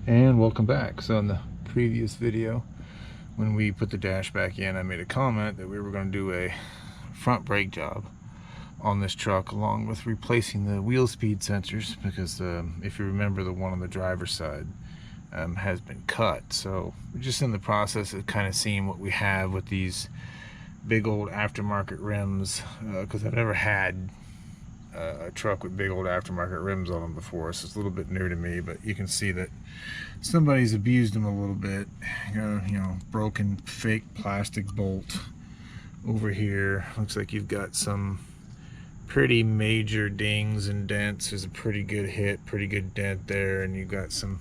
And welcome back. So in the previous video, when we put the dash back in, I made a comment that we were going to do a front brake job on this truck, along with replacing the wheel speed sensors, because if you remember, the one on the driver's side has been cut. So we're just in the process of kind of seeing what we have with these big old aftermarket rims, because I've never had a truck with big old aftermarket rims on them before, so it's a little bit new to me. But you can see that somebody's abused them a little bit. You know, broken fake plastic bolt over here. Looks like you've got some pretty major dings and dents. There's a pretty good hit, pretty good dent there, and you've got some,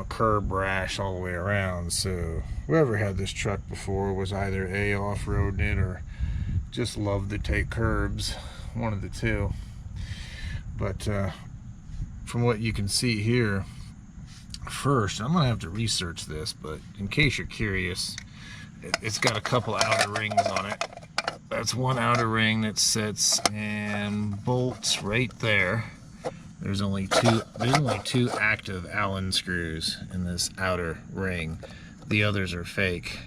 curb rash all the way around. So whoever had this truck before was either off-roading it or just loved to take curbs, one of the two. But from what you can see here, first I'm gonna have to research this, but in case you're curious, it's got a couple outer rings on it. That's one outer ring that sits and bolts right there. There's only two active Allen screws in this outer ring. The others are fake.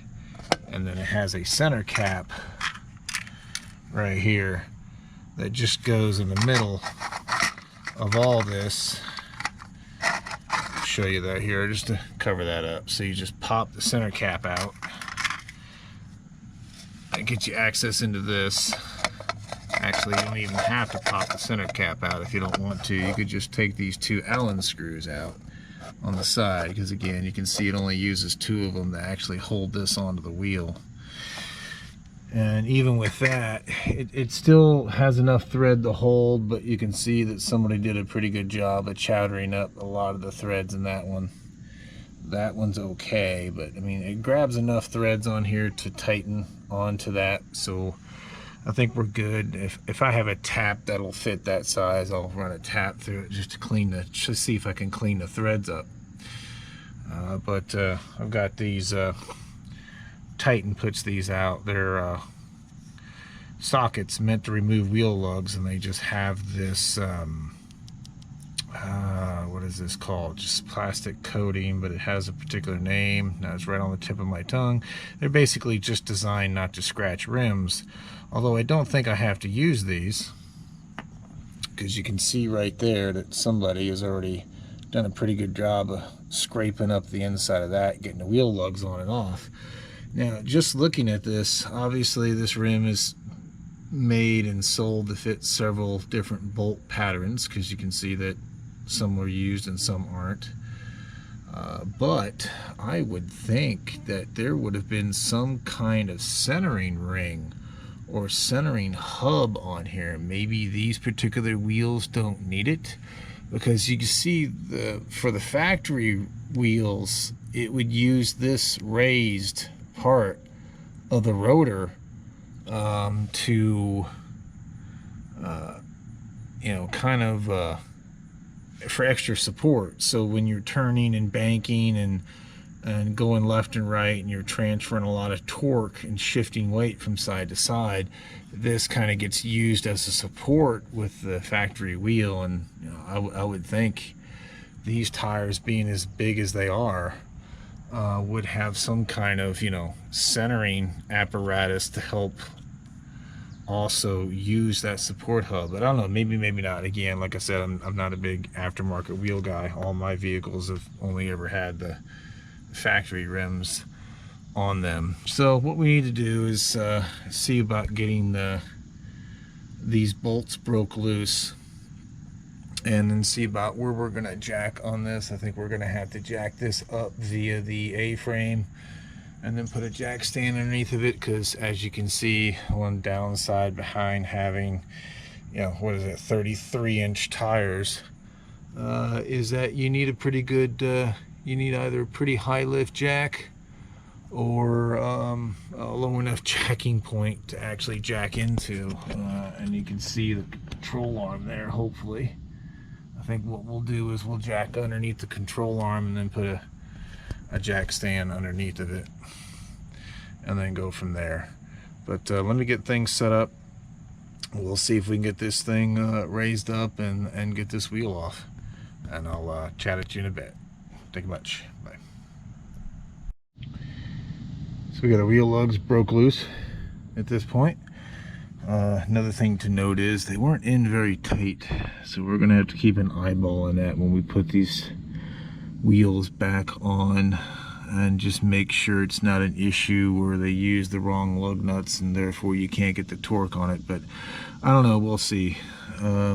And then it has a center cap right here that just goes in the middle of all this. I'll show you that here just to cover that up. So you just pop the center cap out. That gets you access into this. Actually, you don't even have to pop the center cap out if you don't want to. You could just take these two Allen screws out on the side, because again, you can see it only uses two of them to actually hold this onto the wheel. And even with that, it still has enough thread to hold, but you can see that somebody did a pretty good job of chowdering up a lot of the threads in that one. That one's okay, but I mean, it grabs enough threads on here to tighten onto that, so I think we're good. If I have a tap that'll fit that size, I'll run a tap through it just to see if I can clean the threads up. But I've got these Titan puts these out. They're sockets meant to remove wheel lugs, and they just have this what is this called? Just plastic coating, but it has a particular name. Now it's right on the tip of my tongue. They're basically just designed not to scratch rims, although I don't think I have to use these, because you can see right there that somebody has already done a pretty good job of scraping up the inside of that, getting the wheel lugs on and off. Now, just looking at this, obviously this rim is made and sold to fit several different bolt patterns, because you can see that some were used and some aren't. But I would think that there would have been some kind of centering ring or centering hub on here. Maybe these particular wheels don't need it, because you can see for the factory wheels, it would use this raised part of the rotor to kind of for extra support. So when you're turning and banking and going left and right, and you're transferring a lot of torque and shifting weight from side to side, this kind of gets used as a support with the factory wheel. And I would think these tires, being as big as they are, would have some kind of centering apparatus to help also use that support hub. But I don't know, maybe not. Again, like I said, I'm not a big aftermarket wheel guy. All my vehicles have only ever had the factory rims on them. So what we need to do is see about getting these bolts broke loose, and then see about where we're gonna jack on this. I think we're gonna have to jack this up via the A-frame and then put a jack stand underneath of it, because as you can see, one downside behind having 33-inch tires is that you need a pretty good you need either a pretty high lift jack or a low enough jacking point to actually jack into. And you can see the control arm there, hopefully. I think what we'll do is we'll jack underneath the control arm and then put a jack stand underneath of it, and then go from there. But let me get things set up. We'll see if we can get this thing raised up and get this wheel off, and I'll chat at you in a bit. Thank you much. Bye. So we got our wheel lugs broke loose at this point. Another thing to note is they weren't in very tight, so we're gonna have to keep an eyeball on that when we put these wheels back on, and just make sure it's not an issue where they use the wrong lug nuts and therefore you can't get the torque on it. But I don't know, we'll see. I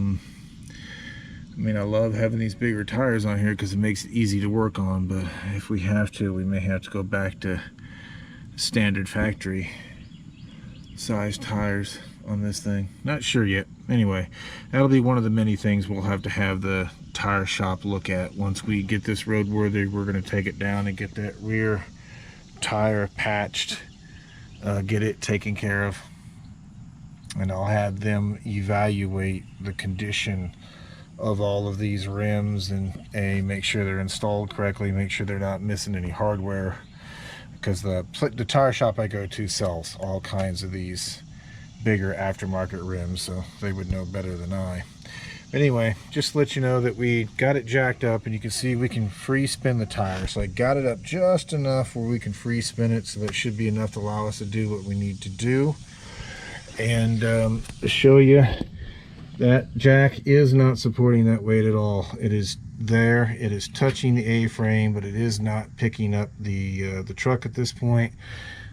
mean, I love having these bigger tires on here because it makes it easy to work on, but if we have to, we may have to go back to standard factory size tires on this thing. Not sure yet. Anyway, that'll be one of the many things we'll have the tire shop look at. Once we get this roadworthy, we're going to take it down and get that rear tire patched, get it taken care of, and I'll have them evaluate the condition of all of these rims and make sure they're installed correctly, make sure they're not missing any hardware, because the tire shop I go to sells all kinds of these bigger aftermarket rims, so they would know better than I. Anyway, just to let you know that we got it jacked up, and you can see we can free spin the tire. So I got it up just enough where we can free spin it, so that should be enough to allow us to do what we need to do. And to show you, that jack is not supporting that weight at all. It is there, it is touching the A-frame, but it is not picking up the truck at this point.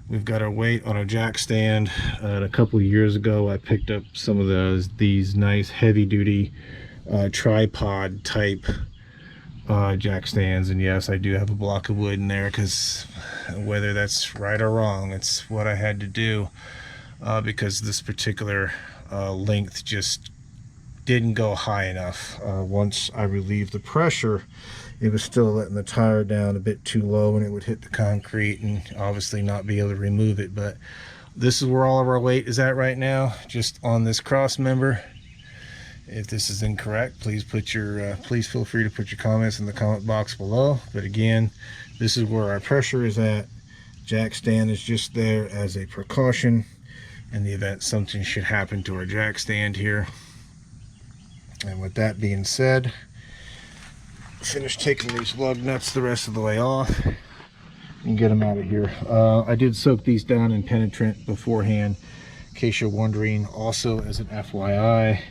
We've got our weight on our jack stand. And a couple of years ago I picked up some of these nice heavy-duty tripod type jack stands, and yes, I do have a block of wood in there, because whether that's right or wrong, it's what I had to do, because this particular length just didn't go high enough. Once I relieved the pressure, it was still letting the tire down a bit too low, and it would hit the concrete and obviously not be able to remove it. But this is where all of our weight is at right now, just on this cross member. If this is incorrect, please feel free to put your comments in the comment box below. But again, this is where our pressure is at. Jack stand is just there as a precaution in the event something should happen to our jack stand here. And with that being said, finish taking these lug nuts the rest of the way off and get them out of here. I did soak these down in penetrant beforehand, in case you're wondering. Also, as an FYI,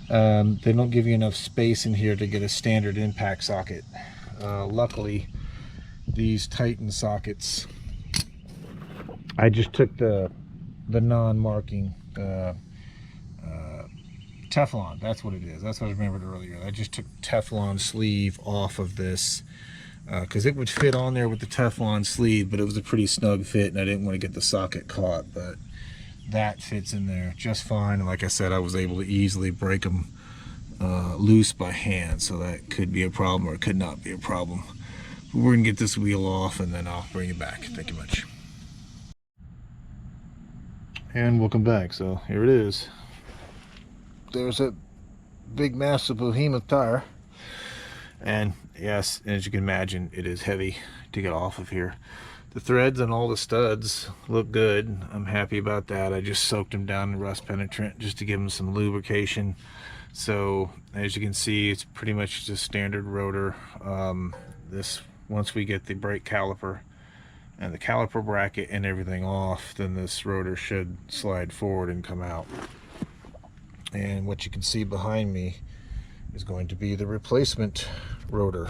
they don't give you enough space in here to get a standard impact socket. Luckily, these Titan sockets, I just took the non-marking Teflon, that's what it is. That's what I remembered earlier. I just took Teflon sleeve off of this because it would fit on there with the Teflon sleeve, but it was a pretty snug fit and I didn't want to get the socket caught. But that fits in there just fine, and like I said, I was able to easily break them loose by hand, so that could be a problem or it could not be a problem. But we're gonna get this wheel off and then I'll bring it back. Thank you much. And welcome back. So here it is. There's a big massive behemoth tire, and yes, as you can imagine, it is heavy to get off of here. The threads and all the studs look good. I'm happy about that. I just soaked them down in rust penetrant just to give them some lubrication. So as you can see, it's pretty much just standard rotor. Once we get the brake caliper and the caliper bracket and everything off, then this rotor should slide forward and come out. And what you can see behind me is going to be the replacement rotor.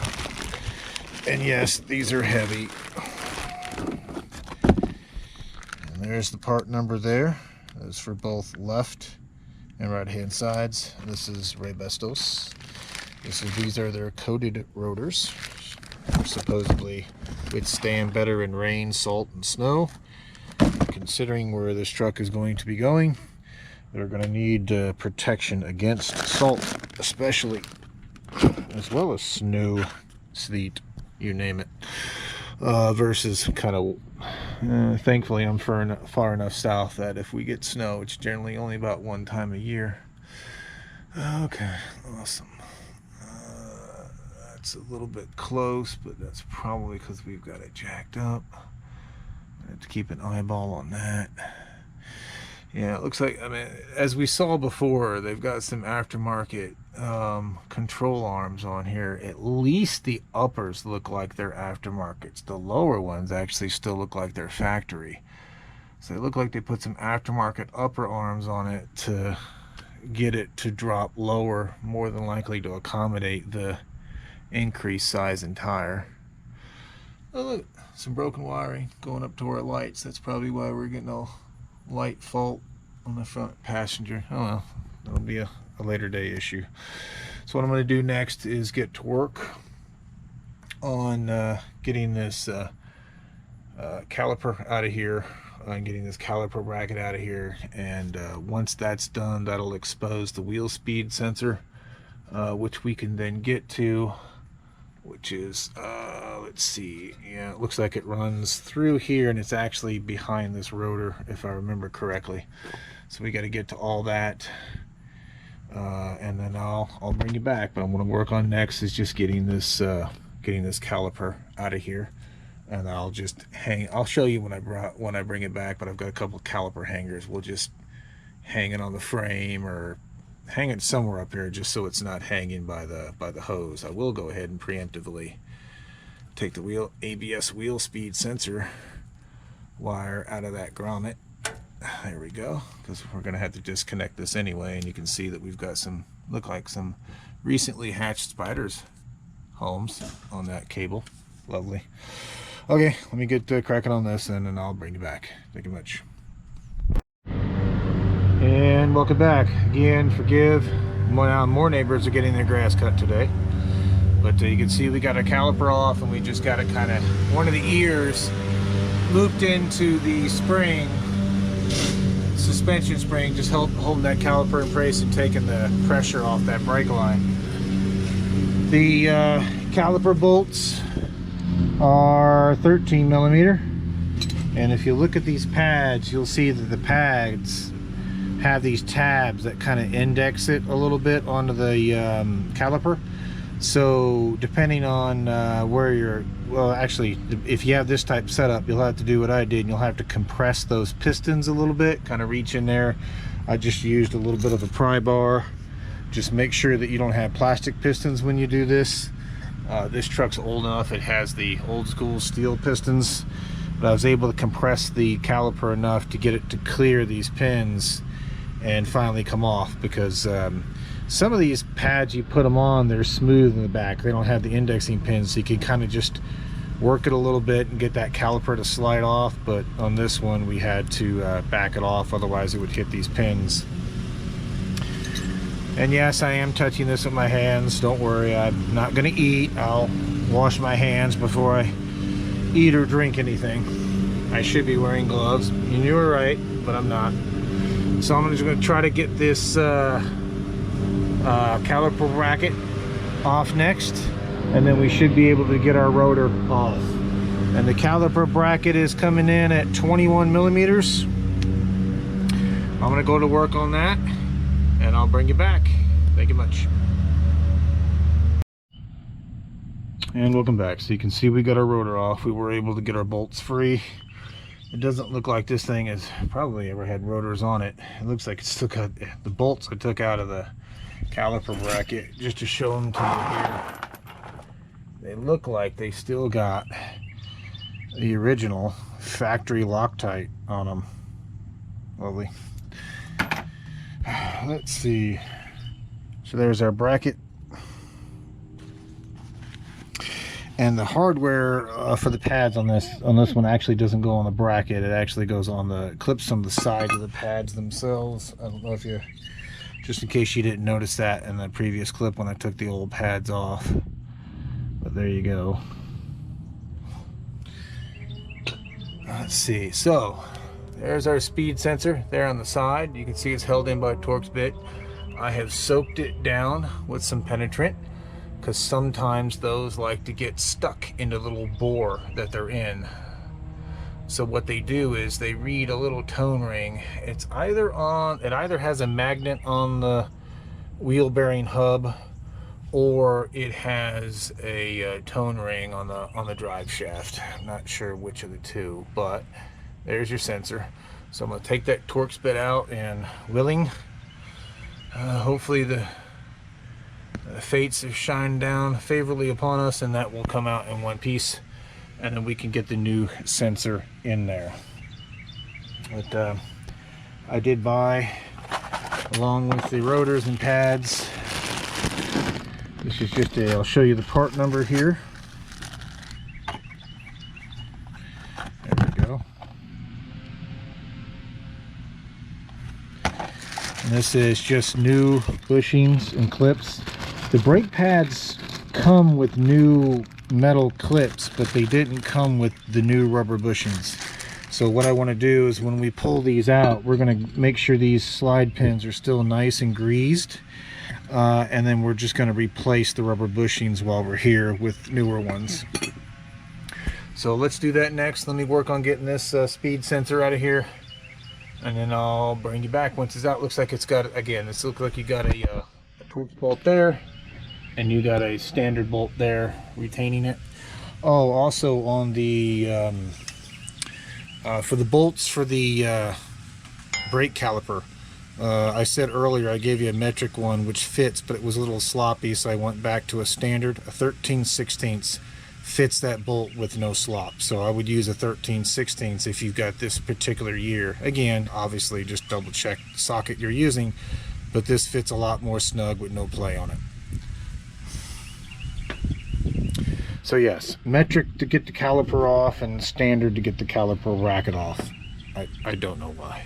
And yes, these are heavy. And there's the part number there. That's for both left and right hand sides. This is Rebestos. These are their coated rotors. Supposedly withstand better in rain, salt, and snow. Considering where this truck is going to be going, they're going to need protection against salt, especially, as well as snow, sleet, you name it. Versus kind of, thankfully I'm far enough south that if we get snow, it's generally only about one time a year. Okay, awesome. That's a little bit close, but that's probably because we've got it jacked up. I have to keep an eyeball on that. Yeah, it looks like, I mean, as we saw before, they've got some aftermarket control arms on here, at least the uppers look like they're aftermarkets. The lower ones actually still look like they're factory. So they look like they put some aftermarket upper arms on it to get it to drop lower, more than likely to accommodate the increased size and tire. Oh look, some broken wiring going up to our lights. That's probably why we're getting a light fault on the front passenger. Oh well, that'll be a later day issue. So what I'm going to do next is get to work on getting this caliper out of here, and getting this caliper bracket out of here, and once that's done, that'll expose the wheel speed sensor, which we can then get to, which is let's see, yeah, it looks like it runs through here, and it's actually behind this rotor if I remember correctly. So we got to get to all that, and then I'll bring you back. But I'm going to work on next is just getting this caliper out of here, and I'll just I'll show you when I bring it back. But I've got a couple of caliper hangers. We'll just hang it on the frame or hang it somewhere up here, just so it's not hanging by the hose. I will go ahead and preemptively take the ABS wheel speed sensor wire out of that grommet. There we go, because we're going to have to disconnect this anyway, and you can see that we've got look like some recently hatched spiders homes on that cable. Lovely. Okay, let me get cracking on this, and then I'll bring you back. Thank you much. And welcome back. Again, forgive, more neighbors are getting their grass cut today. But you can see we got our caliper off, and we just got it kind of, one of the ears looped into the spring, suspension spring, just holding that caliper in place and taking the pressure off that brake line. The caliper bolts are 13 millimeter, and if you look at these pads, you'll see that the pads have these tabs that kind of index it a little bit onto the caliper. So depending on where you're, well, actually, if you have this type setup, you'll have to do what I did, and you'll have to compress those pistons a little bit, kind of reach in there. I just used a little bit of a pry bar. Just make sure that you don't have plastic pistons when you do this. This truck's old enough, it has the old school steel pistons, but I was able to compress the caliper enough to get it to clear these pins and finally come off, because some of these pads, you put them on, they're smooth in the back, they don't have the indexing pins, so you can kind of just work it a little bit and get that caliper to slide off. But on this one we had to back it off, otherwise it would hit these pins. And yes, I am touching this with my hands, don't worry, I'm not gonna eat. I'll wash my hands before I eat or drink anything. I should be wearing gloves, and you were right, but I'm not. So I'm just gonna try to get this caliper bracket off next, and then we should be able to get our rotor off. And the caliper bracket is coming in at 21 millimeters. I'm gonna go to work on that, and I'll bring you back. Thank you much. And welcome back. So you can see we got our rotor off. We were able to get our bolts free. It doesn't look like this thing has probably ever had rotors on it. It looks like it's still got the bolts I took out of the caliper bracket just to show them to you here. They look like they still got the original factory Loctite on them. Lovely. Let's see. So there's our bracket. And the hardware for the pads on this one actually doesn't go on the bracket. It actually goes on the clips on the side of the pads themselves. I don't know if you, just in case you didn't notice that in the previous clip when I took the old pads off. But there you go. Let's see. So there's our speed sensor there on the side. You can see it's held in by a Torx bit. I have soaked it down with some penetrant, because sometimes those like to get stuck in the little bore that they're in. So what they do is they read a little tone ring. It either has a magnet on the wheel bearing hub, or it has a tone ring on the drive shaft. I'm not sure which of the two, but there's your sensor. So I'm going to take that Torx bit out and willing. Hopefully the fates have shined down favorably upon us, and that will come out in one piece, and then we can get the new sensor in there. But I did buy, along with the rotors and pads, this is just I'll show you the part number here. There we go. And this is just new bushings and clips. The brake pads come with new metal clips, but they didn't come with the new rubber bushings. So what I want to do is when we pull these out, we're going to make sure these slide pins are still nice and greased. And then we're just going to replace the rubber bushings while we're here with newer ones. So let's do that next. Let me work on getting this speed sensor out of here, and then I'll bring you back once it's out. Looks like it's got, again, this looks like you got a Torx bolt there, and you got a standard bolt there retaining it. Oh, also on the for the bolts for the brake caliper, I said earlier I gave you a metric one which fits, but it was a little sloppy, so I went back to a standard. A 13/16 fits that bolt with no slop, so I would use a 13/16 if you've got this particular year. Again, obviously just double check the socket you're using, but this fits a lot more snug with no play on it. So yes, metric to get the caliper off and standard to get the caliper bracket off. I don't know why.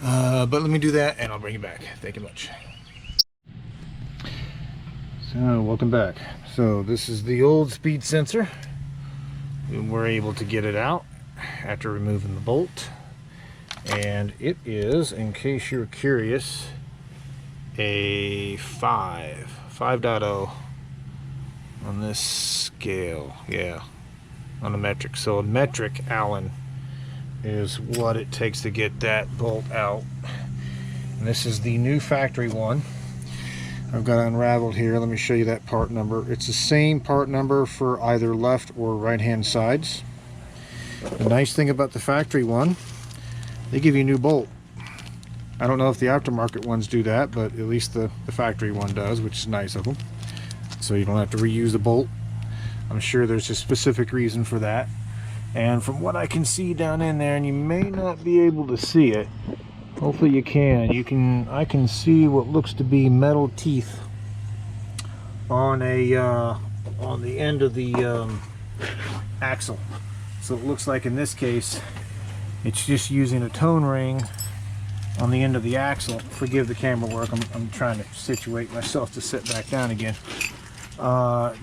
But let me do that and I'll bring you back. Thank you much. So welcome back. So this is the old speed sensor. And we're able to get it out after removing the bolt. And it is, in case you're curious, a 5.0 on this scale. Yeah, on a metric. So a metric Allen is what it takes to get that bolt out. And this is the new factory one. I've got it unraveled here. Let me show you that part number. It's the same part number for either left or right hand sides. The nice thing about the factory one, they give you a new bolt. I don't know if the aftermarket ones do that, but at least the factory one does, which is nice of them. So you don't have to reuse the bolt. I'm sure there's a specific reason for that. And from what I can see down in there, and you may not be able to see it, hopefully you can. I can see what looks to be metal teeth on the end of the axle. So it looks like in this case, it's just using a tone ring on the end of the axle. Forgive the camera work. I'm trying to situate myself to sit back down again.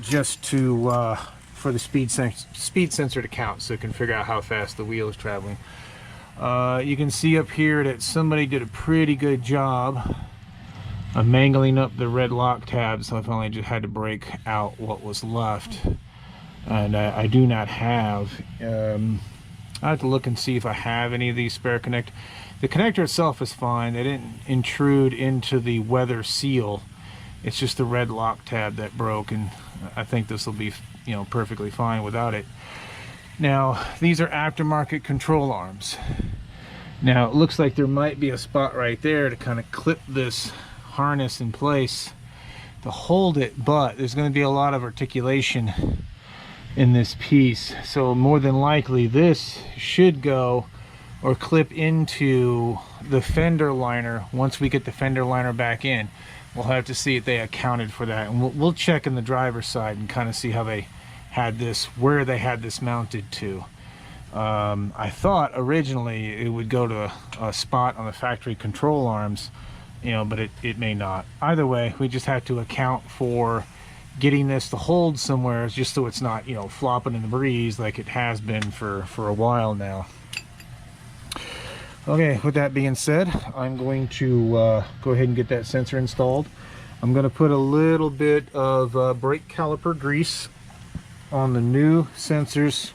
Just to for the speed sensor to count, so it can figure out how fast the wheel is traveling. You can see up here that somebody did a pretty good job of mangling up the red lock tabs, so I finally just had to break out what was left. And I do not have, I have to look and see if I have any of these spare connect. The connector itself is fine. They didn't intrude into the weather seal. It's just the red lock tab that broke, and I think this will be, you know, perfectly fine without it. Now, these are aftermarket control arms. Now, it looks like there might be a spot right there to kind of clip this harness in place to hold it, but there's going to be a lot of articulation in this piece. So more than likely, this should go or clip into the fender liner. Once we get the fender liner back in, we'll have to see if they accounted for that, and we'll check in the driver's side and kind of see how they had this, where they had this mounted to. I thought originally it would go to a spot on the factory control arms, you know, but it may not. Either way, we just have to account for getting this to hold somewhere, just so it's not, you know, flopping in the breeze like it has been for a while now. Okay, with that being said, I'm going to go ahead and get that sensor installed. I'm going to put a little bit of brake caliper grease on the new sensor's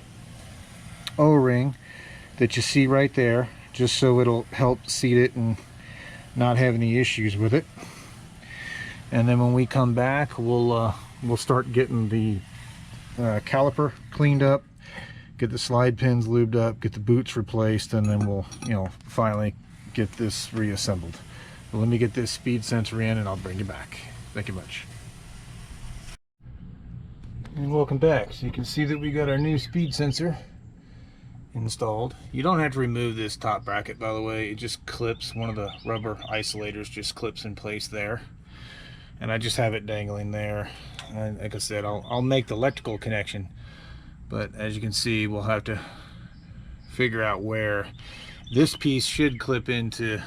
O-ring that you see right there, just so it'll help seat it and not have any issues with it. And then when we come back, we'll start getting the caliper cleaned up, get the slide pins lubed up, get the boots replaced, and then we'll, you know, finally get this reassembled. But let me get this speed sensor in and I'll bring you back. Thank you much. And welcome back. So you can see that we got our new speed sensor installed. You don't have to remove this top bracket, by the way. It just clips. One of the rubber isolators just clips in place there, and I just have it dangling there. And like I said, I'll make the electrical connection, but as you can see, we'll have to figure out where this piece should clip into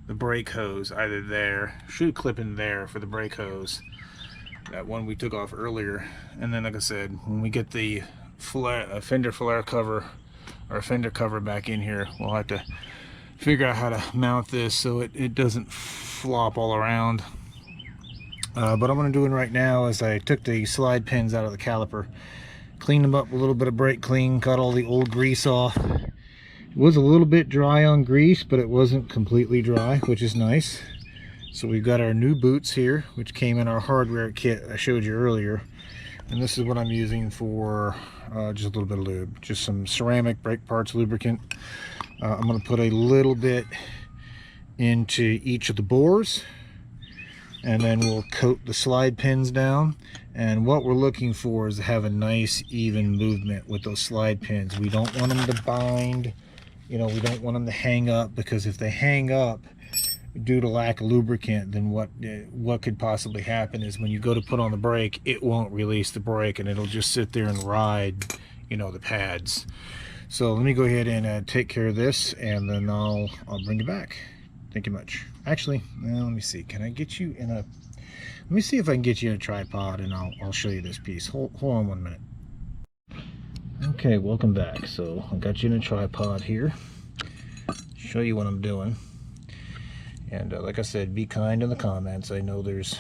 the brake hose. Either there, should clip in there for the brake hose, that one we took off earlier. And then, like I said, when we get the fender flare cover or fender cover back in here, we'll have to figure out how to mount this so it doesn't flop all around. But what I'm going to do right now is I took the slide pins out of the caliper, cleaned them up with a little bit of brake clean, got all the old grease off. It was a little bit dry on grease, but it wasn't completely dry, which is nice. So we've got our new boots here, which came in our hardware kit I showed you earlier. And this is what I'm using for just a little bit of lube, just some ceramic brake parts lubricant. I'm going to put a little bit into each of the bores, and then we'll coat the slide pins down. And what we're looking for is to have a nice even movement with those slide pins. We don't want them to bind, you know, we don't want them to hang up, because if they hang up due to lack of lubricant, then what could possibly happen is when you go to put on the brake, it won't release the brake and it'll just sit there and ride, you know, the pads. So let me go ahead and take care of this, and then I'll bring you back. Thank you much. Actually, let me see. Can I get you in a? Let me see if I can get you in a tripod, and I'll show you this piece. Hold on 1 minute. Okay, welcome back. So I got you in a tripod here. Show you what I'm doing. And like I said, be kind in the comments. I know there's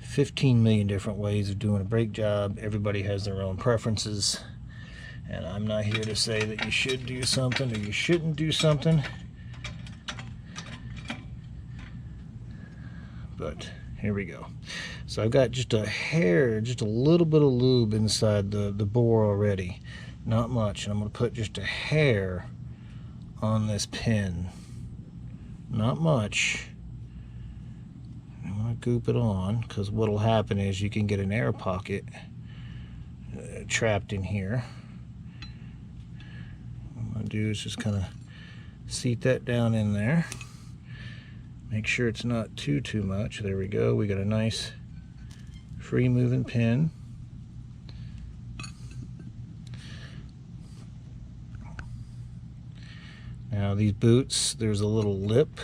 15 million different ways of doing a brake job. Everybody has their own preferences, and I'm not here to say that you should do something or you shouldn't do something. But here we go. So I've got just a hair, just a little bit of lube inside the bore already. Not much. And I'm going to put just a hair on this pin. Not much. I'm going to goop it on, because what will happen is you can get an air pocket trapped in here. What I'm going to do is just kind of seat that down in there. Make sure it's not too much. There we go. We got a nice free moving pin. Now these boots, there's a little lip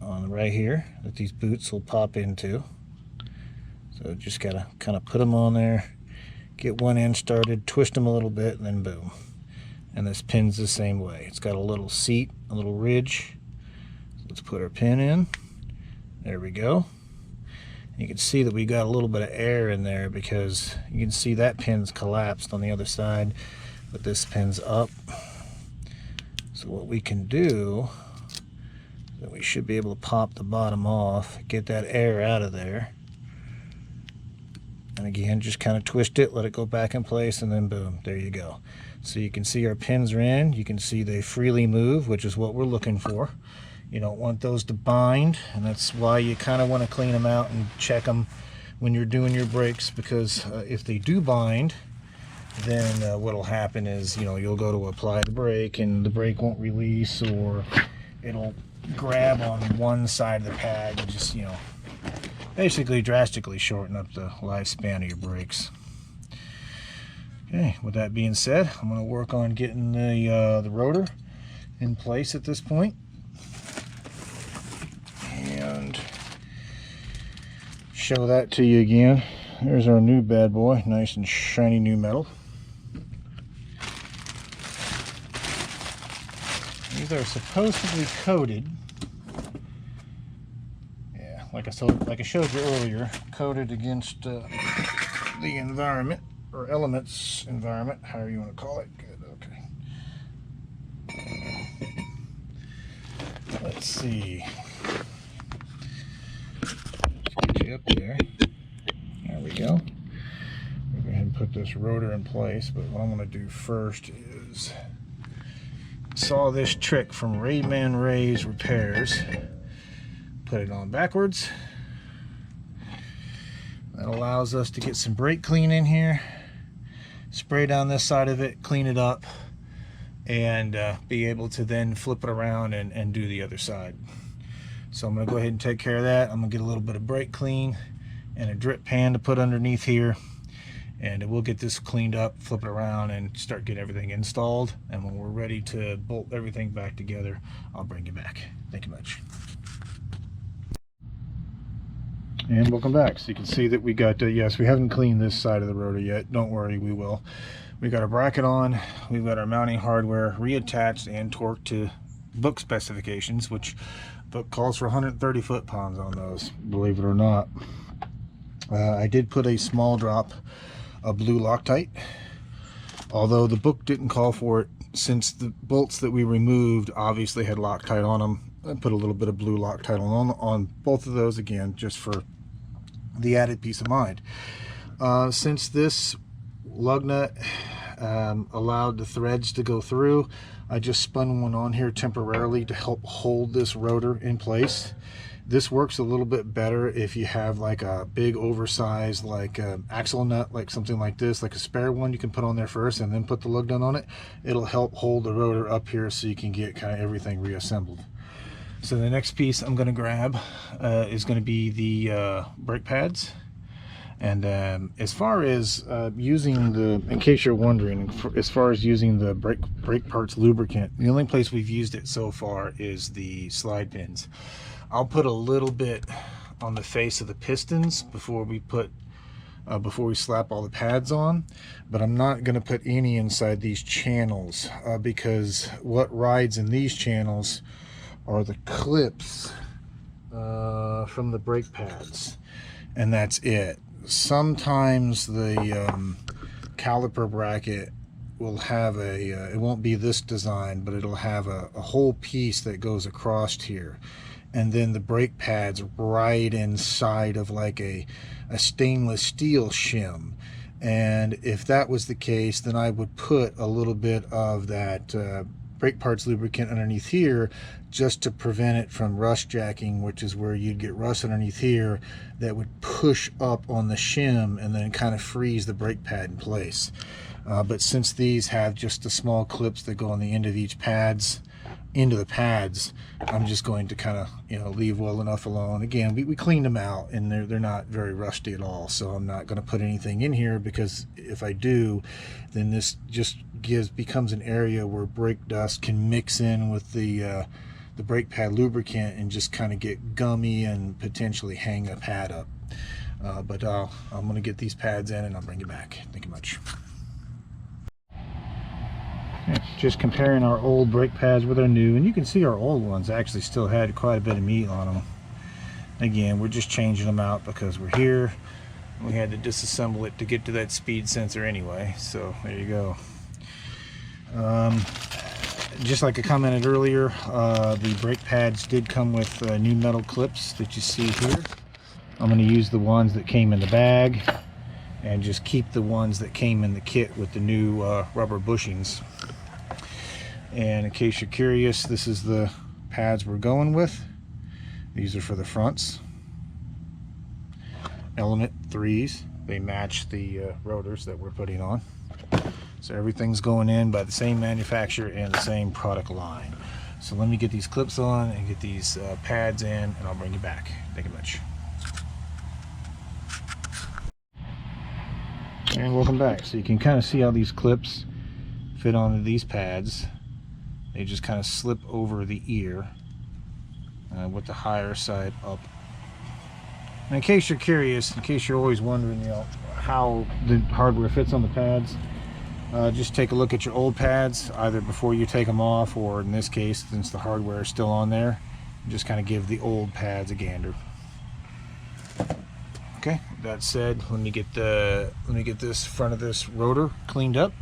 on right here that these boots will pop into. So just gotta kind of put them on there, get one end started, twist them a little bit, and then boom. And this pin's the same way. It's got a little seat, a little ridge. Let's put our pin in. There we go. You can see that we got a little bit of air in there, because you can see that pin's collapsed on the other side, but this pin's up. So what we can do is that we should be able to pop the bottom off, get that air out of there. And again, just kind of twist it, let it go back in place, and then boom, there you go. So you can see our pins are in. You can see they freely move, which is what we're looking for. You don't want those to bind, and that's why you kind of want to clean them out and check them when you're doing your brakes, because if they do bind, then what'll happen is, you know, you'll go to apply the brake and the brake won't release, or it'll grab on one side of the pad and just, you know, basically drastically shorten up the lifespan of your brakes. Okay, with that being said, I'm going to work on getting the rotor in place at this point. And show that to you again. There's our new bad boy, nice and shiny new metal. These are supposed to be coated. Yeah, like I showed you earlier, coated against the environment, or elements environment, however you want to call it. Good, okay. Let's see. Get you up there. There we go. We'll go ahead and put this rotor in place, but what I'm going to do first is saw this trick from Rayman Ray's Repairs. Put it on backwards, That allows us to get some brake clean in here, spray down this side of it, clean it up, and be able to then flip it around and do the other side. So I'm going to go ahead and take care of that. I'm going to get a little bit of brake clean and a drip pan to put underneath here, and we'll get this cleaned up, flip it around, and start getting everything installed. And when we're ready to bolt everything back together, I'll bring you back. Thank you much. And welcome back. So you can see that we got, yes, we haven't cleaned this side of the rotor yet. Don't worry, we will. We got our bracket on, we've got our mounting hardware reattached and torqued to book specifications, which book calls for 130 foot-pounds on those, believe it or not. I did put a small drop of blue Loctite, although the book didn't call for it, since the bolts that we removed obviously had Loctite on them. I put a little bit of blue Loctite on both of those, again, just for the added peace of mind. Since this lug nut allowed the threads to go through, I just spun one on here temporarily to help hold this rotor in place. This works a little bit better if you have like a big oversized like axle nut, like something like this, like a spare one you can put on there first and then put the lug nut on it. It'll help hold the rotor up here so you can get kind of everything reassembled. So the next piece I'm going to grab is going to be the brake pads. And as far as using the, in case you're wondering, as far as using the brake parts lubricant, the only place we've used it so far is the slide pins. I'll put a little bit on the face of the pistons before we slap all the pads on, but I'm not going to put any inside these channels because what rides in these channels are the clips from the brake pads, and that's it. Sometimes the caliper bracket will have a it won't be this design, but it'll have a whole piece that goes across here, and then the brake pads right inside of like a stainless steel shim. And if that was the case, then I would put a little bit of that brake parts lubricant underneath here just to prevent it from rust jacking, which is where you'd get rust underneath here that would push up on the shim and then kind of freeze the brake pad in place. But since these have just the small clips that go on the end of each pads into the pads, I'm just going to kind of, you know, leave well enough alone. Again, we cleaned them out and they're not very rusty at all, so I'm not going to put anything in here, because if I do, then this just becomes an area where brake dust can mix in with the brake pad lubricant and just kind of get gummy and potentially hang a pad up. But I'm going to get these pads in and I'll bring you back. Thank you much. Just comparing our old brake pads with our new, and you can see our old ones actually still had quite a bit of meat on them. Again, we're just changing them out because we're here. We had to disassemble it to get to that speed sensor anyway, so there you go. Just like I commented earlier, the brake pads did come with new metal clips that you see here. I'm going to use the ones that came in the bag and just keep the ones that came in the kit with the new rubber bushings. And in case you're curious, this is the pads we're going with. These are for the fronts. Element 3s. They match the rotors that we're putting on. So everything's going in by the same manufacturer and the same product line. So let me get these clips on and get these pads in, and I'll bring you back. Thank you much. And welcome back. So you can kind of see how these clips fit onto these pads. They just kind of slip over the ear with the higher side up. And in case you're curious, in case you're always wondering, you know, how the hardware fits on the pads, just take a look at your old pads, either before you take them off, or in this case, since the hardware is still on there, just kind of give the old pads a gander. Okay, that said, let me get this front of this rotor cleaned up.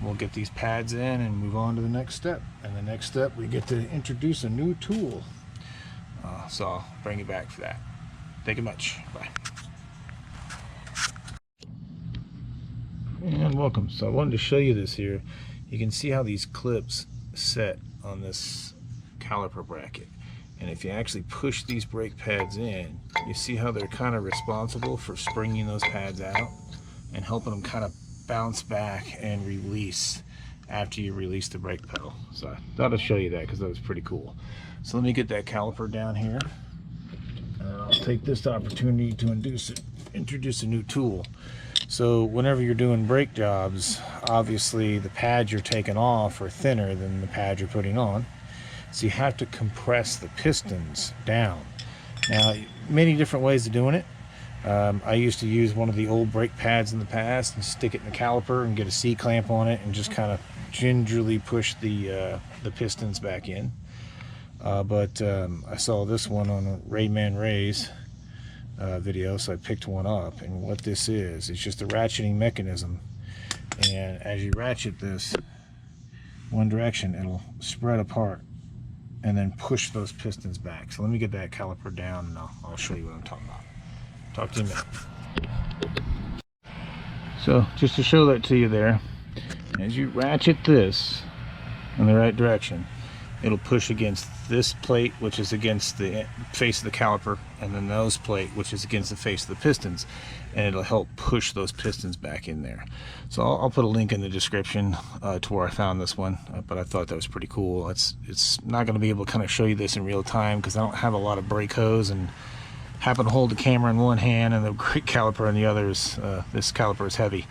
We'll get these pads in and move on to the next step. And the next step, we get to introduce a new tool. So I'll bring you back for that. Thank you much. Bye. And welcome. So I wanted to show you this here. You can see how these clips set on this caliper bracket. And if you actually push these brake pads in, you see how they're kind of responsible for springing those pads out and helping them kind of bounce back and release after you release the brake pedal. So I thought I'd show you that because that was pretty cool. So let me get that caliper down here. I'll take this opportunity to introduce a new tool. So whenever you're doing brake jobs, obviously the pads you're taking off are thinner than the pads you're putting on. So you have to compress the pistons down. Now, many different ways of doing it. I used to use one of the old brake pads in the past and stick it in the caliper and get a C-clamp on it and just kind of gingerly push the pistons back in. But I saw this one on Rayman Ray's video, so I picked one up. And what this is, it's just a ratcheting mechanism. And as you ratchet this one direction, it'll spread apart and then push those pistons back. So let me get that caliper down and I'll show you what I'm talking about. Talk to you in a minute. So just to show that to you there, as you ratchet this in the right direction, it'll push against this plate, which is against the face of the caliper, and then nose plate, which is against the face of the pistons, and it'll help push those pistons back in there. So I'll put a link in the description to where I found this one, but I thought that was pretty cool. It's not going to be able to kind of show you this in real time because I don't have a lot of brake hose and happen to hold the camera in one hand and the brake caliper in the other. This caliper is heavy,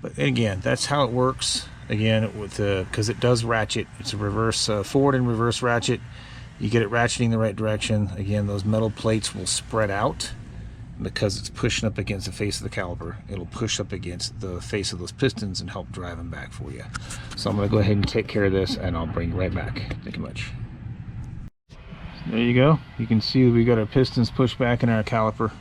but again, that's how it works. Again, with because it does ratchet, it's a reverse forward and reverse ratchet. You get it ratcheting the right direction. Again, those metal plates will spread out because it's pushing up against the face of the caliper. It'll push up against the face of those pistons and help drive them back for you. So I'm going to go ahead and take care of this, and I'll bring you right back. Thank you much. There you go. You can see we got our pistons pushed back in our caliper,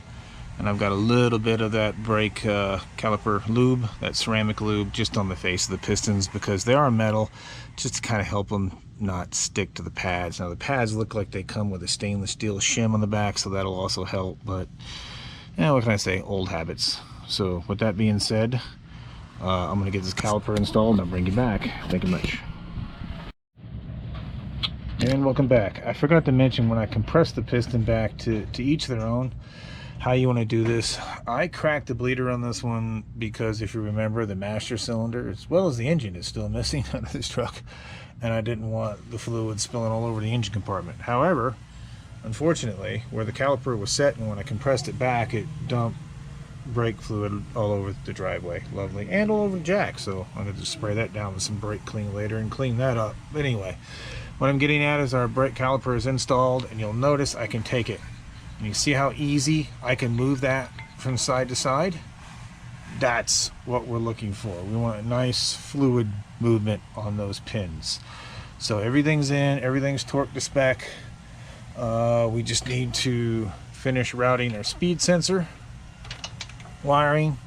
and I've got a little bit of that brake caliper lube, that ceramic lube, just on the face of the pistons because they are metal, just to kind of help them not stick to the pads. Now the pads look like they come with a stainless steel shim on the back, so that'll also help, but yeah, what can I say, old habits. So with that being said, I'm going to get this caliper installed and I'll bring you back. Thank you much. And welcome back. I forgot to mention when I compress the piston back to each their own, how you want to do this. I cracked the bleeder on this one because if you remember, the master cylinder as well as the engine is still missing out of this truck, and I didn't want the fluid spilling all over the engine compartment. However, unfortunately, where the caliper was set and when I compressed it back, it dumped brake fluid all over the driveway. Lovely. And all over the jack, so I'm going to just spray that down with some brake clean later and clean that up. But anyway, what I'm getting at is our brake caliper is installed, and you'll notice I can take it. And you see how easy I can move that from side to side? That's what we're looking for. We want a nice fluid movement on those pins. So everything's in, everything's torqued to spec. We just need to finish routing our speed sensor wiring,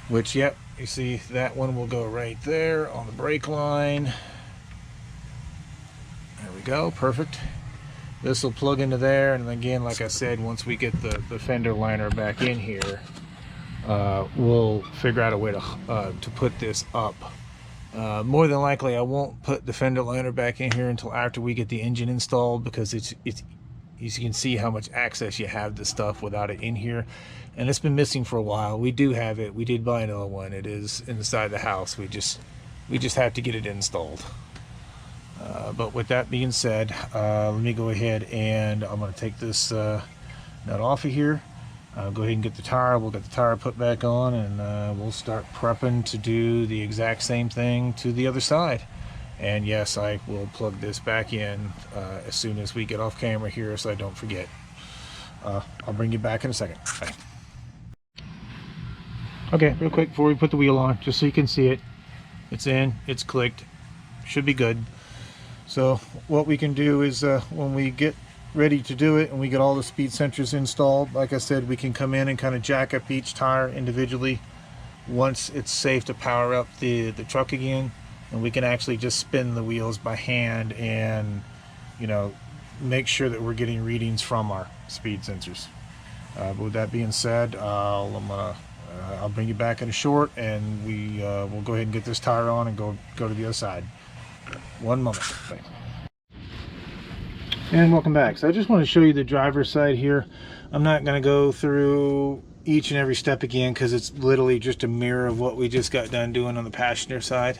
which, yep, you see that one will go right there on the brake line. There we go, perfect. This will plug into there, and again, like I said, once we get the fender liner back in here, we'll figure out a way to put this up. More than likely, I won't put the fender liner back in here until after we get the engine installed, because it's you can see how much access you have to stuff without it in here, and it's been missing for a while. We do have it. We did buy another one. It is inside the house. We just have to get it installed. But with that being said, let me go ahead and I'm going to take this nut off of here. Go ahead and get the tire. We'll get the tire put back on, and we'll start prepping to do the exact same thing to the other side. And yes, I will plug this back in as soon as we get off camera here, so I don't forget. I'll bring you back in a second. Bye. Okay, real quick before we put the wheel on, just so you can see it. It's in, it's clicked, should be good. So what we can do is when we get ready to do it and we get all the speed sensors installed, like I said, we can come in and kind of jack up each tire individually once it's safe to power up the truck again, and we can actually just spin the wheels by hand and, you know, make sure that we're getting readings from our speed sensors. But with that being said, I'll bring you back in a short, and we'll go ahead and get this tire on and go to the other side. One moment. Thanks. And welcome back. So I just want to show you the driver's side here. I'm not going to go through each and every step again because it's literally just a mirror of what we just got done doing on the passenger side.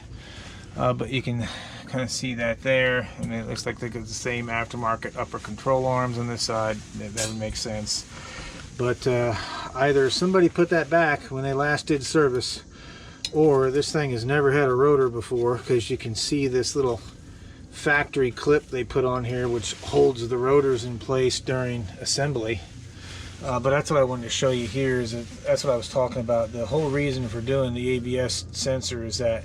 But you can kind of see that there, and it looks like they got the same aftermarket upper control arms on this side. That would make sense. But either somebody put that back when they last did service, or this thing has never had a rotor before, because you can see this little factory clip they put on here which holds the rotors in place during assembly. But that's what I wanted to show you here. That's what I was talking about. The whole reason for doing the ABS sensor is that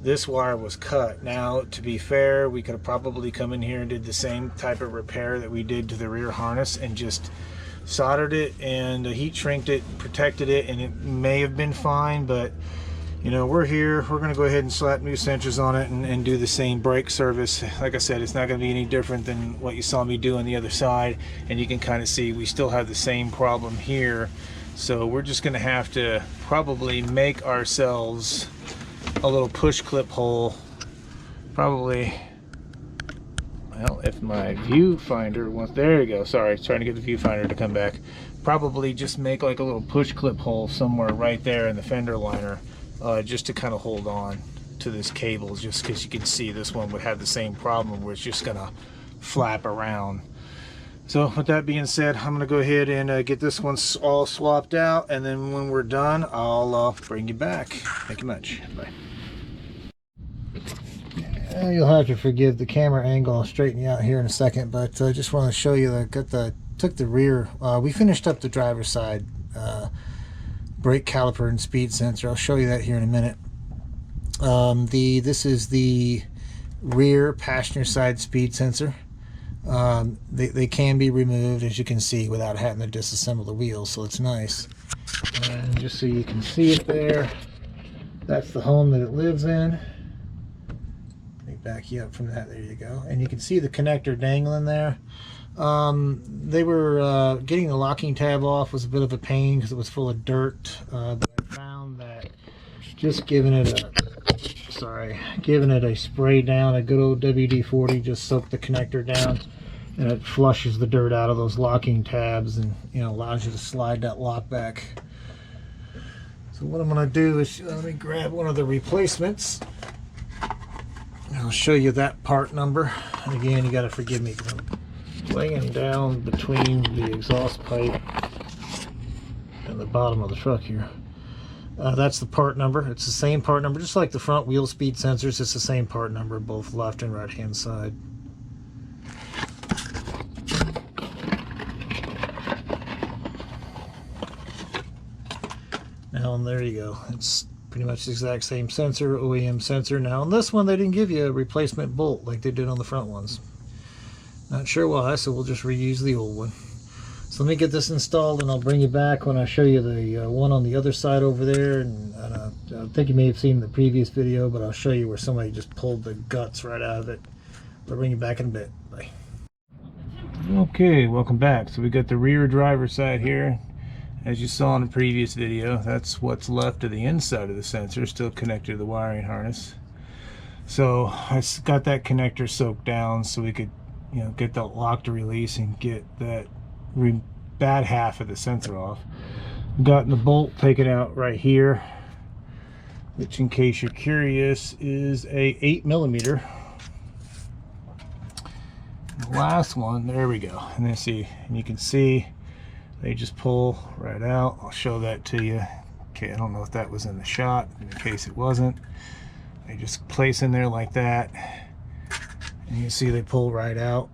this wire was cut. Now, to be fair, we could have probably come in here and did the same type of repair that we did to the rear harness and just soldered it and heat shrinked it, protected it, and it may have been fine. But you know, we're here, we're going to go ahead and slap new sensors on it and do the same brake service. Like I said, it's not going to be any different than what you saw me do on the other side, and you can kind of see we still have the same problem here. So we're just going to have to probably make ourselves a little push clip hole. Probably, well, if my viewfinder wants, there you go, sorry, trying to get the viewfinder to come back. Probably just make like a little push clip hole somewhere right there in the fender liner. Just to kind of hold on to this cable, just because you can see this one would have the same problem where it's just gonna flap around. So with that being said, I'm gonna go ahead and get this one all swapped out, and then when we're done, I'll bring you back. Thank you much. Bye. You'll have to forgive the camera angle. I'll straighten you out here in a second, but I just want to show you that took the rear. We finished up the driver's side brake caliper and speed sensor. I'll show you that here in a minute. This is the rear passenger side speed sensor. They can be removed, as you can see, without having to disassemble the wheels, so it's nice. And just so you can see it there, that's the home that it lives in. Let me back you up from that. There you go. And you can see the connector dangling there. They were getting the locking tab off was a bit of a pain because it was full of dirt, but I found that just giving it a spray down, a good old WD-40, just soak the connector down, and it flushes the dirt out of those locking tabs, and allows you to slide that lock back. So what I'm going to do is let me grab one of the replacements. I'll show you that part number. And again, you got to forgive me, laying down between the exhaust pipe and the bottom of the truck here. That's the part number. It's the same part number, just like the front wheel speed sensors. It's the same part number, both left and right hand side. Now, and there you go. It's pretty much the exact same sensor, OEM sensor. Now, on this one, they didn't give you a replacement bolt like they did on the front ones. Not sure why, so we'll just reuse the old one. So let me get this installed, and I'll bring you back when I show you the one on the other side over there. And I think you may have seen the previous video, but I'll show you where somebody just pulled the guts right out of it. I'll bring you back in a bit. Bye. Okay, welcome back. So we got the rear driver side here. As you saw in the previous video, that's what's left of the inside of the sensor, still connected to the wiring harness. So I got that connector soaked down so we could get that lock to release and get that bad half of the sensor off. Gotten the bolt taken out right here, which, in case you're curious, is a 8mm. The last one, there we go. And then and you can see they just pull right out. I'll show that to you. Okay, I don't know if that was in the shot. In case it wasn't, they just place in there like that. And you see they pull right out.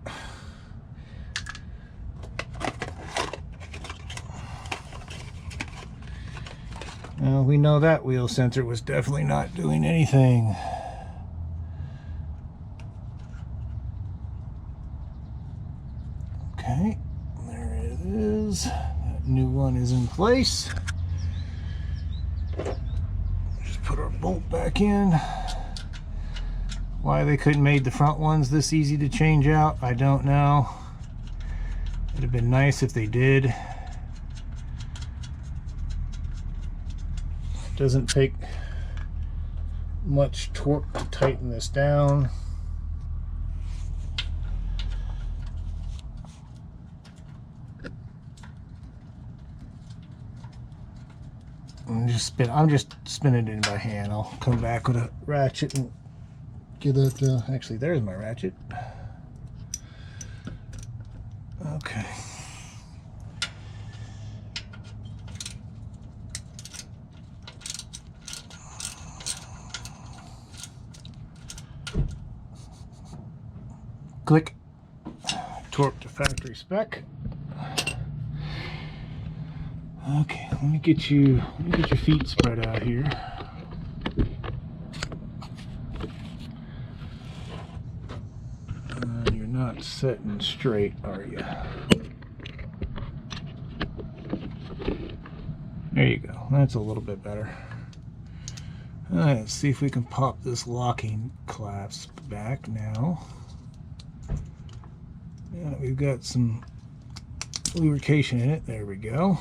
Now we know that wheel sensor was definitely not doing anything. Okay, there it is. That new one is in place. Just put our bolt back in. Why they couldn't made the front ones this easy to change out, I don't know. It'd have been nice if they did. It doesn't take much torque to tighten this down. I'm just spinning it in by hand. I'll come back with a ratchet and get that. Actually, there's my ratchet. Okay. Click. Torque to factory spec. Okay, let me get your feet spread out here. You're not sitting straight, are you? There you go. That's a little bit better. All right, let's see if we can pop this locking clasp back now. Yeah, we've got some lubrication in it. There we go.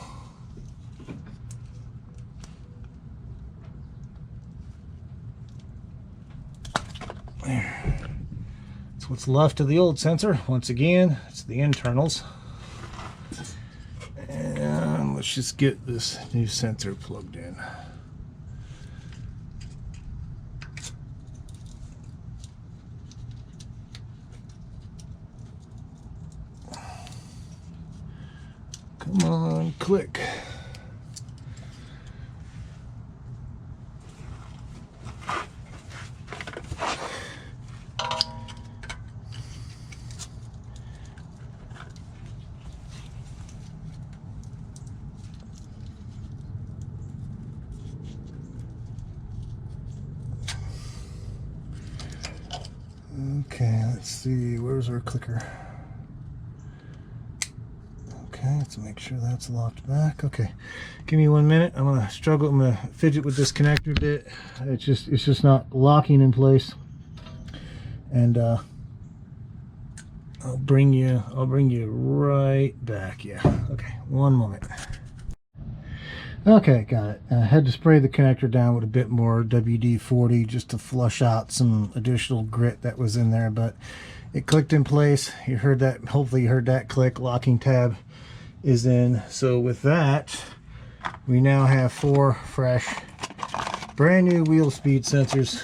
There. That's what's left of the old sensor. Once again, it's the internals. And let's just get this new sensor plugged in. Come on, click. Okay, let's see, where's our clicker? Okay, let's make sure that's locked back. Okay, give me 1 minute. I'm gonna fidget with this connector a bit. It's just not locking in place. And I'll bring you right back. Yeah. Okay, 1 moment. Okay, got it. I had to spray the connector down with a bit more WD-40 just to flush out some additional grit that was in there, but it clicked in place. You heard that, hopefully you heard that click. Locking tab is in. So with that, we now have 4 fresh, brand new wheel speed sensors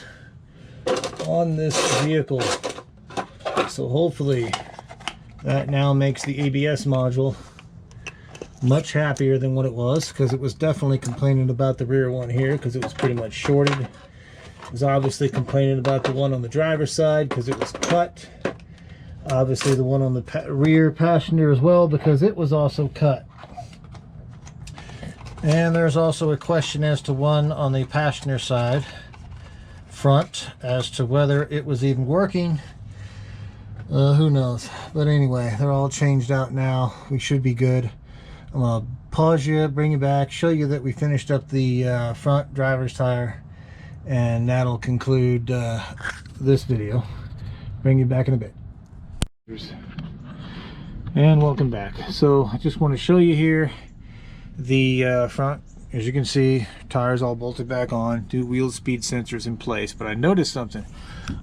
on this vehicle. So hopefully that now makes the ABS module much happier than what it was, because it was definitely complaining about the rear one here because it was pretty much shorted. It was obviously complaining about the one on the driver's side because it was cut. Obviously the one on the rear passenger as well, because it was also cut. And there's also a question as to one on the passenger side front as to whether it was even working. Who knows? But anyway, they're all changed out now. We should be good. I'm gonna pause you, bring you back, show you that we finished up the front driver's tire, and that'll conclude this video. Bring you back in a bit. And welcome back. So I just want to show you here the front. As you can see, tires all bolted back on, 2 wheel speed sensors in place. But I noticed something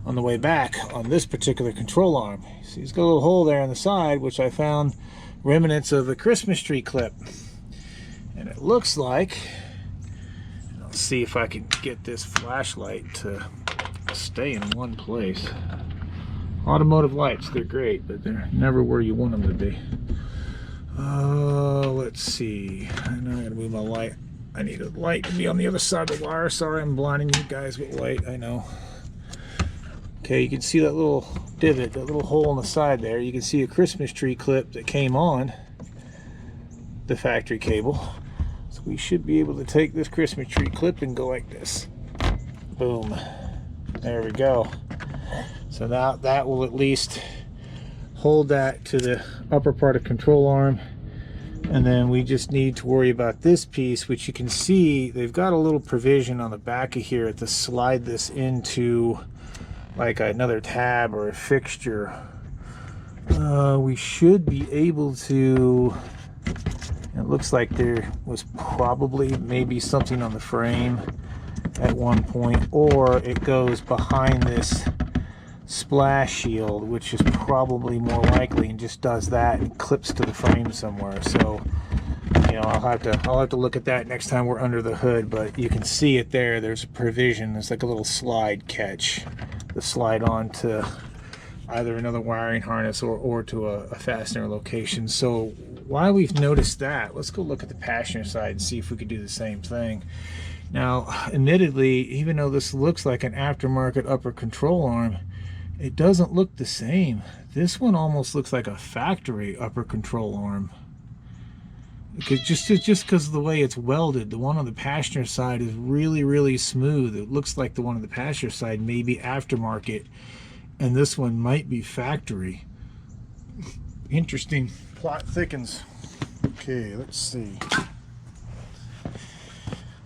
on the way back on this particular control arm. See, it's got a little hole there on the side, which I found remnants of a Christmas tree clip. And it looks like, I'll see if I can get this flashlight to stay in one place. Automotive lights, they're great, but they're never where you want them to be. Let's see. I know I gotta move my light. I need a light to be on the other side of the wire. Sorry, I'm blinding you guys with light, I know. Okay, you can see that little divot, that little hole on the side there. You can see a Christmas tree clip that came on the factory cable. So we should be able to take this Christmas tree clip and go like this. Boom. There we go. So now that will at least hold that to the upper part of control arm. And then we just need to worry about this piece, which you can see they've got a little provision on the back of here to slide this into like another tab or a fixture. We should be able to, it looks like there was probably maybe something on the frame at one point, or it goes behind this splash shield, which is probably more likely, and just does that and clips to the frame somewhere. So you know, I'll have to look at that next time we're under the hood, but you can see it there. There's a provision. It's like a little slide catch to slide on to either another wiring harness or to a fastener location. So while we've noticed that, let's go look at the passenger side and see if we could do the same thing. Now, admittedly, even though this looks like an aftermarket upper control arm, it doesn't look the same. This one almost looks like a factory upper control arm. Just because of the way it's welded. The one on the passenger side is really smooth. It looks like the one on the passenger side may be aftermarket, and this one might be factory. Interesting. Plot thickens. Okay, let's see.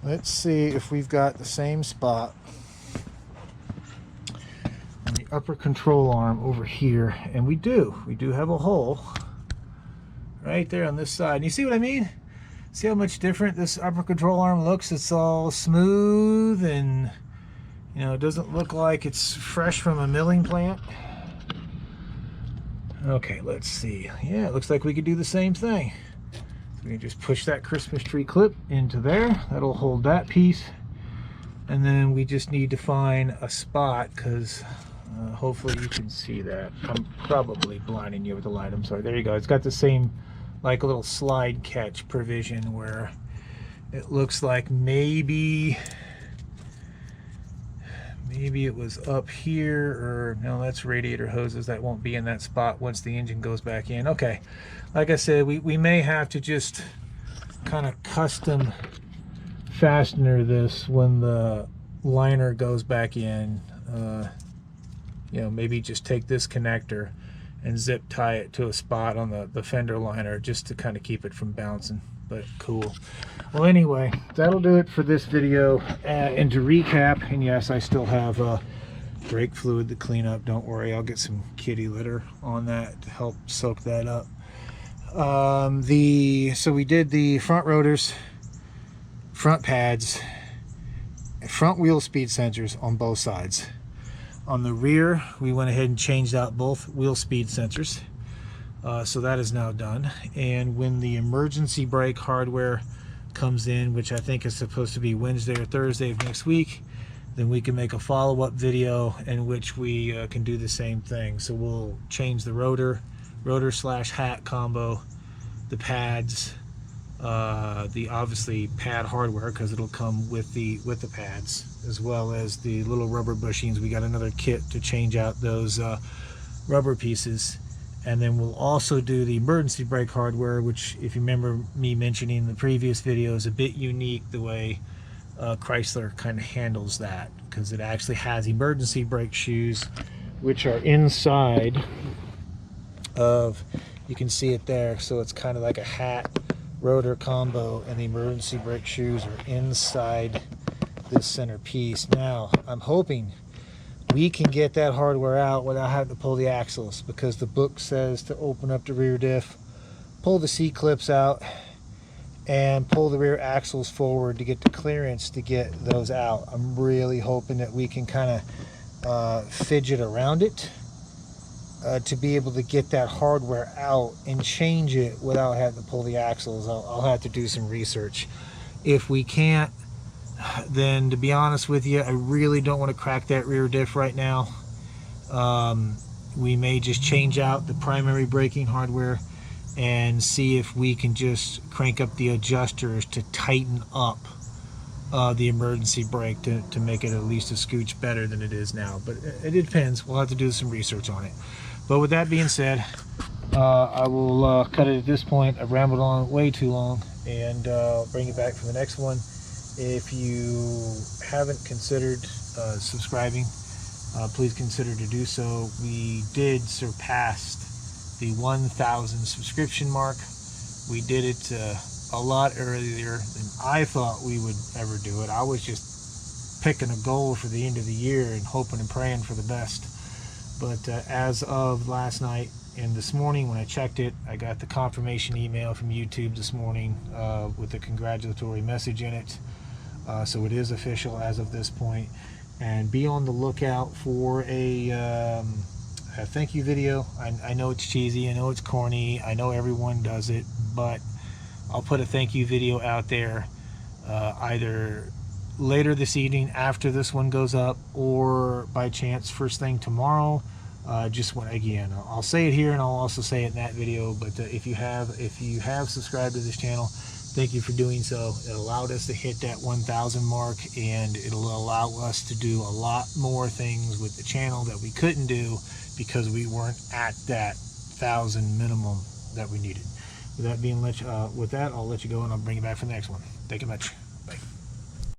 Let's see if we've got the same spot on the upper control arm over here. And we do have a hole right there on this side. And you see what I mean? See how much different this upper control arm looks? It's all smooth and, you know, it doesn't look like it's fresh from a milling plant. Okay, let's see. Yeah, it looks like we could do the same thing. We can just push that Christmas tree clip into there. That'll hold that piece. And then we just need to find a spot, because hopefully you can see that. I'm probably blinding you with the light. I'm sorry. There you go. It's got the same, like a little slide catch provision where it looks like maybe it was up here, or no, that's radiator hoses. That won't be in that spot once the engine goes back in. Okay, like I said, we may have to just kind of custom fastener this when the liner goes back in. You know, maybe just take this connector and zip tie it to a spot on the fender liner just to kind of keep it from bouncing. But cool. Well, anyway, that'll do it for this video. And to recap, and yes, I still have brake fluid to clean up. Don't worry, I'll get some kitty litter on that to help soak that up. So we did the front rotors, front pads, front wheel speed sensors on both sides. On the rear, we went ahead and changed out both wheel speed sensors. So that is now done. And when the emergency brake hardware comes in, which I think is supposed to be Wednesday or Thursday of next week, then we can make a follow-up video in which we can do the same thing. So we'll change the rotor slash hat combo, the pads, the obviously pad hardware, because it'll come with the pads, as well as the little rubber bushings. We got another kit to change out those rubber pieces. And then we'll also do the emergency brake hardware, which, if you remember me mentioning in the previous video, is a bit unique the way Chrysler kind of handles that, because it actually has emergency brake shoes, which are inside of, you can see it there, so it's kind of like a hat rotor combo, and the emergency brake shoes are inside this center piece. Now, I'm hoping we can get that hardware out without having to pull the axles, because the book says to open up the rear diff, pull the C-clips out, and pull the rear axles forward to get the clearance to get those out. I'm really hoping that we can kind of fidget around it to be able to get that hardware out and change it without having to pull the axles. I'll have to do some research. If we can't, then, to be honest with you, I really don't want to crack that rear diff right now. We may just change out the primary braking hardware and see if we can just crank up the adjusters to tighten up the emergency brake to make it at least a scooch better than it is now. But it depends. We'll have to do some research on it. But with that being said, I will cut it at this point. I've rambled on way too long, and bring it back for the next one. If you haven't considered subscribing, please consider to do so. We did surpass the 1,000 subscription mark. We did it a lot earlier than I thought we would ever do it. I was just picking a goal for the end of the year and hoping and praying for the best. But as of last night and this morning when I checked it, I got the confirmation email from YouTube this morning with a congratulatory message in it. So it is official as of this point. And be on the lookout for a thank you video. I know it's cheesy, I know it's corny, I know everyone does it, but I'll put a thank you video out there either later this evening after this one goes up, or by chance first thing tomorrow. Just when, again, I'll say it here and I'll also say it in that video, but if you have subscribed to this channel, thank you for doing so. It allowed us to hit that 1,000 mark, and it'll allow us to do a lot more things with the channel that we couldn't do because we weren't at that 1,000 minimum that we needed. With that, I'll let you go, and I'll bring you back for the next one. Thank you much.